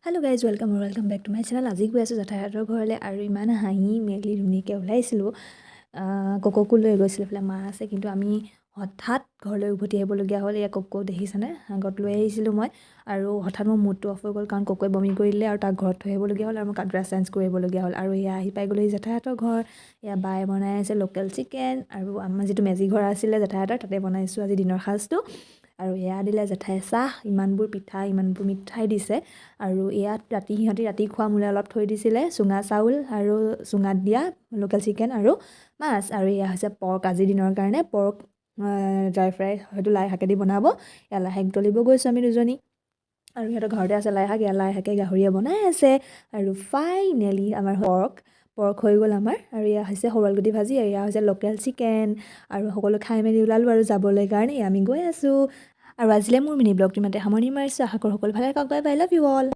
Hello guys, welcome back to my channel. আজি গৈ আছো জঠাইহঁতৰ ঘৰলে আৰু ইমান হাঁহি মেলি ধুনীয়াকৈ ওলাইছিলো কোকোকো লৈ গৈছিল ফলে মা আছে কিন্তু আমি হঠাৎ ঘৰলৈ উভতি আহিবলগীয়া হ'ল এয়া কোকো দেখিছানে আগত লৈ আহিছিলো মই আৰু হঠাৎ মোৰ মুডটো অফ হৈ গ'ল কাৰণ কোকোৱে বমি কৰিলে আৰু তাক ঘৰত থৈ আহিবলগীয়া হ'ল আৰু মই ড্ৰেছ চেঞ্জ কৰিবলগীয়া হ'ল আৰু এয়া আহি পাই গ'লো জঠাইহঁতৰ ঘৰ এয়া বাই বনাই আছে লোকেল চিকেন আৰু আমাৰ যিটো মেজি ঘৰ আছিলে জঠাইহঁতৰ তাতে বনাইছোঁ আজি দিনৰ সাজটো আৰু এয়া দিলে জেঠাই চাহ ইমানবোৰ পিঠা ইমানবোৰ মিঠাই দিছে আৰু ইয়াত সিহঁতি ৰাতি খোৱা মোলে অলপ থৈ দিছিলে চুঙা চাউল আৰু চুঙাত দিয়া লোকেল চিকেন আৰু মাছ আৰু এয়া হৈছে পৰ্ক আজিৰ দিনৰ কাৰণে পৰ্ক ড্ৰাই ফ্ৰাই হয়তো লাই শাকেদি বনাব এয়া লাই শাক তলিব গৈছোঁ আমি দুজনী আৰু সিহঁতৰ ঘৰতে আছে লাই শাক এয়া লাই শাকে গাহৰিয়ে বনাই আছে আৰু ফাইনেলি আমাৰ পৰ্ক হৈ গ'ল আমাৰ আৰু এয়া হৈছে সৰুৱালগুটি ভাজি এয়া হৈছে লোকেল চিকেন আৰু সকলো খাই মেলি ওলালোঁ আৰু যাবলৈ কাৰণে আমি গৈ আছোঁ আৰু আজিলৈ মোৰ মিনি ব্লগটো ইমানতে সামৰণি মাৰিছোঁ আশা কৰোঁ সকলো ভালে থাকক bye bye love you all